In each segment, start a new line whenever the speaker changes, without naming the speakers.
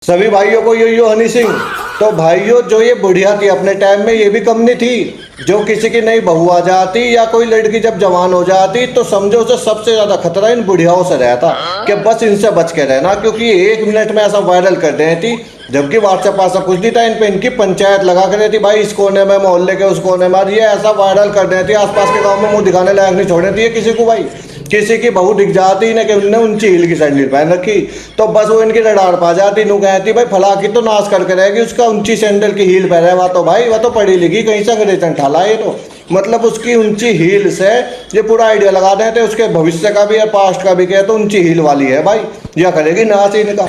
सभी भाइयों को यो हनी सिंह। तो भाइयों जो ये बुढ़िया थी अपने टाइम में, ये भी कम नहीं थी। जो किसी की नई बहू आ जाती या कोई लड़की जब जवान हो जाती तो समझो उसे सबसे ज्यादा खतरा इन बुढ़ियाओं से रहता कि बस इनसे बच के रहना, क्योंकि ये 1 मिनट में ऐसा वायरल कर देती। जबकि व्हाट्सएप पास कुछ नहीं था इन पे, इनकी पंचायत लगा कर देती भाई, इस कोने में मोहल्ले के उस कोने में, ये ऐसा वायरल कर देती, आसपास के गाँव में मुंह दिखाने लायक नहीं छोड़ देती है किसी को भाई। किसी की बहू दिख जाती ना कि उनने ऊंची हील की सैंडल पहन रखी तो बस वो इनकी रडार पा जाती, नु कहती भाई फला की तो नाश करके रहेगी, उसका ऊंची सैंडल की हील पहने हुआ तो भाई वह तो पढ़ी लिखी कहीं से अंग्रेजन ठाला ये तो। मतलब उसकी ऊंची हील से ये पूरा आइडिया लगा देते उसके भविष्य का भी या पास्ट का भी कहे तो ऊंची हील वाली है भाई, यह करेगी नाच इनका।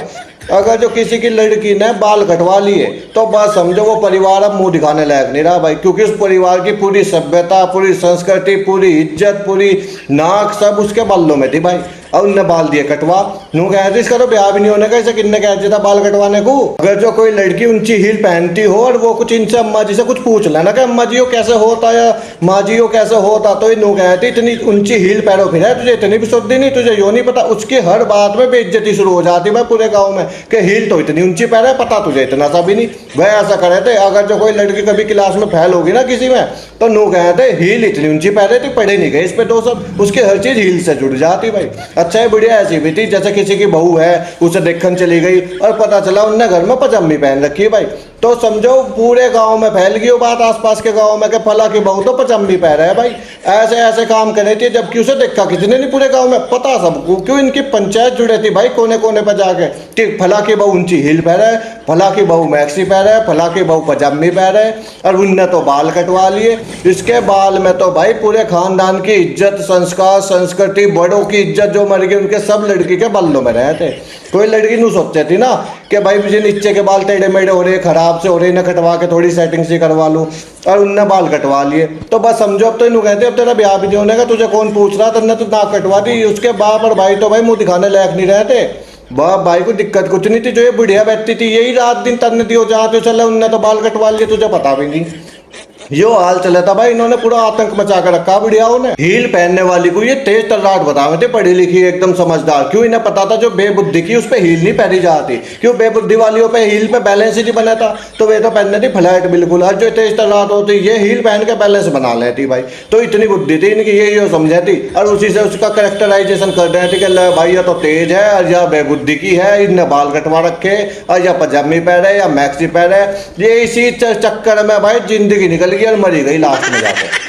अगर जो किसी की लड़की ने बाल कटवा लिए तो बस समझो वो परिवार अब मुंह दिखाने लायक नहीं रहा भाई, क्योंकि उस परिवार की पूरी सभ्यता, पूरी संस्कृति, पूरी इज्जत, पूरी नाक सब उसके बालों में थी भाई। और उनने बाल दिए कटवा, नू कहते इसका तो ब्याह भी नहीं होने का, इसे किन्ने कहते था बाल कटवाने को। अगर जो कोई लड़की ऊंची हील पहनती हो और वो कुछ इनसे अम्मा जी से कुछ पूछ लेना कि अम्मा जी वो कैसे होता या माँ जी वो कैसे होता, तो ये नू कहती इतनी ऊंची हील पैरों फिर है तुझे, इतनी भी शुद्धि नहीं, तुझे यो नहीं पता। उसकी हर बात में बेइज्जती शुरू हो जाती भाई पूरे गाँव में कि हील तो इतनी ऊंची पैर है, पता तुझे इतना सा भी नहीं। वह ऐसा करे थे अगर जो कोई लड़की कभी क्लास में फेल होगी ना किसी में तो नू कहते हील इतनी ऊंची पैर है, पढ़े नहीं गए इस पे, तो सब उसकी हर चीज हील से जुड़ जाती भाई। अच्छा है बढ़िया ऐसी भी थी जैसे किसी की बहू है उसे देखने चली गई और पता चला उनने घर में पजामी पहन रखी है भाई, तो समझो पूरे गांव में फैल गई वो बात, आसपास के गांव में कि फला की बहू तो पजामी पहन रहा है भाई। ऐसे ऐसे काम करे थे जबकि उसे देखा कितने नहीं पूरे गांव में, पता सबको, क्यों इनकी पंचायत जुड़े थी भाई कोने कोने पर जाके कि फला की बहू ऊंची हील पहन है, फला की बहू मैक्सी पहन है, फला की बहू पजामी पहन है, और उनने तो बाल कटवा लिए। इसके बाल में तो भाई पूरे खानदान की इज्जत, संस्कार, संस्कृति, बड़ों की इज्जत जो मर गई उनके सब लड़की के बालों में रहे थे। कोई लड़की नहीं सोचती थी ना कि भाई मुझे नीचे के बाल टेढ़े मेढ़े हो रहे, खराब से हो रहे, इन्हें कटवा के थोड़ी सेटिंग से करवा लूँ, और उनने बाल कटवा लिए तो बस समझो अब तो इन्हों कहते अब तेरा ब्याह भी नहीं होने का, तुझे कौन पूछ रहा, तुमने तो नाक कटवा दी। उसके बाप और भाई तो भाई मुंह दिखाने लायक नहीं रहते। बाप भाई को दिक्कत कुछ नहीं थी, जो ये बुढ़िया बैठती थी यही रात दिन तन्ने दियो जहाँ तो चले, उनने तो बाल कटवा लिए तुझे पता भी नहीं। यो हाल चला था भाई, इन्होंने पूरा आतंक मचा कर रखा बुढ़ियाओं ने। हील पहनने वाली को ये तेज तर्राट बतावे थे, पढ़ी लिखी एकदम समझदार, क्यों इन्हें पता था जो बेबुद्धि की उस पे हील नहीं पहनी जाती, क्यों बेबुद्धि वालियों पे हील पे बैलेंस ही नहीं बना था, तो वे तो पहनने थी फ्लैट बिल्कुल, और जो तेज तर्राट होती ये हील पहन के बैलेंस बना लेती भाई। तो इतनी बुद्धि थी इनकी, ये समझती और उसी से उसका करेक्टराइजेशन कर रहे थे कि भाई ये तो तेज है और या बेबुद्धि की है, इनने बाल कटवा रखे और या पजामी पहने या मैक्सी पहने, ये इसी चक्कर में भाई जिंदगी निकल गई और मरी गई लास्ट में जाकर।